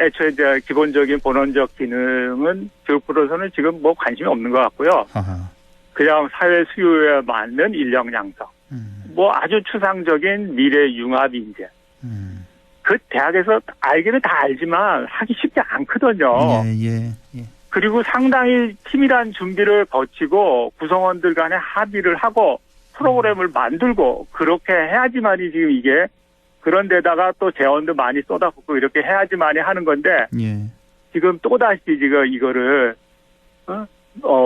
애초에 이제 기본적인 본원적 기능은 교육부로서는 지금 뭐 관심이 없는 것 같고요. 아하. 그냥 사회 수요에 맞는 인력 양성, 뭐 아주 추상적인 미래 융합 인재. 그 대학에서 알기는 다 알지만 하기 쉽지 않거든요. 예. 그리고 상당히 치밀한 준비를 거치고 구성원들 간에 합의를 하고 프로그램을 만들고 그렇게 해야지만이 지금 이게 그런 데다가 또 재원도 많이 쏟아붓고 이렇게 해야지만이 하는 건데 지금 또다시 지금 이거를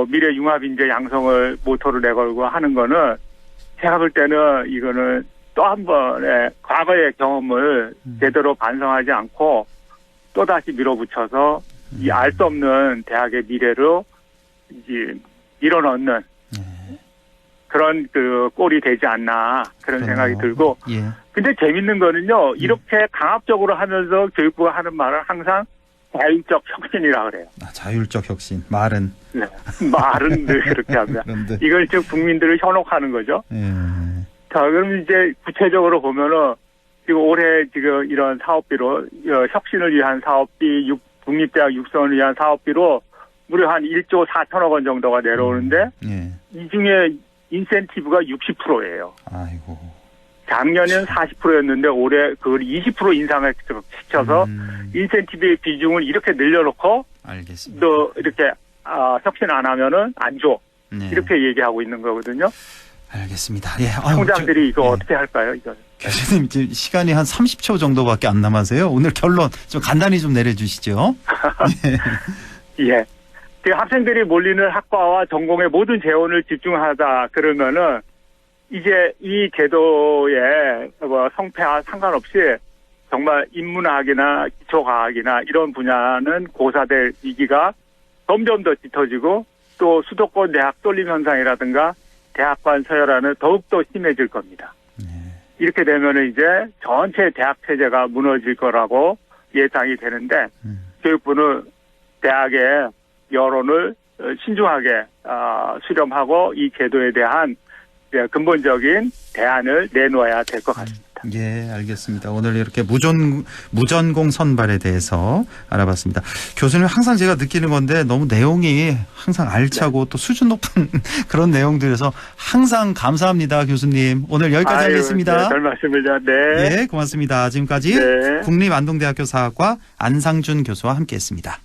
미래 융합 인재 양성을 모토로 내걸고 하는 거는 제가 볼 때는 이거는 또 한 번의 과거의 경험을 제대로 반성하지 않고 또다시 밀어붙여서 이 알 수 없는 대학의 미래로 이제 밀어넣는 그런 그 꼴이 되지 않나 그런 생각이 들고 근데 재밌는 거는요 이렇게 강압적으로 하면서 교육부가 하는 말은 항상 자율적 혁신이라 그래요. 자율적 혁신 말은 네. 말은 늘 그렇게 합니다. 이걸 지금 국민들을 현혹하는 거죠. 자 그럼 이제 구체적으로 보면은 지금 올해 지금 이런 사업비로 혁신을 위한 사업비 국립대학 육성을 위한 사업비로 무려 한 1조 4천억 원 정도가 내려오는데 이 중에 인센티브가 60%예요. 아이고. 작년에는 40%였는데 올해 그걸 20% 인상을 시켜서 인센티브의 비중을 이렇게 늘려놓고 알겠습니다. 또 이렇게 혁신 안 하면은 안 줘. 이렇게 얘기하고 있는 거거든요. 알겠습니다. 총장들이 이거 어떻게 할까요? 이거. 교수님 지금 시간이 한 30초 정도밖에 안 남아서요. 오늘 결론 좀 간단히 좀 내려주시죠. 예. 그 학생들이 몰리는 학과와 전공의 모든 재원을 집중하자 그러면은 이제 이 제도의 뭐 성패와 상관없이 정말 인문학이나 기초과학이나 이런 분야는 고사될 위기가 점점 더 짙어지고 또 수도권 대학 쏠림 현상이라든가 대학 간 서열화는 더욱더 심해질 겁니다. 이렇게 되면은 이제 전체 대학 체제가 무너질 거라고 예상이 되는데 교육부는 대학의 여론을 신중하게 수렴하고 이 제도에 대한 근본적인 대안을 내놓아야 될 것 같습니다. 예, 알겠습니다. 오늘 이렇게 무전공 선발에 대해서 알아봤습니다. 교수님 항상 제가 느끼는 건데 너무 내용이 항상 알차고 또 수준 높은 그런 내용들에서 항상 감사합니다, 교수님. 오늘 여기까지 하겠습니다. 네, 별 말씀을요. 네. 네, 고맙습니다. 지금까지 국립안동대학교 사학과 안상준 교수와 함께했습니다.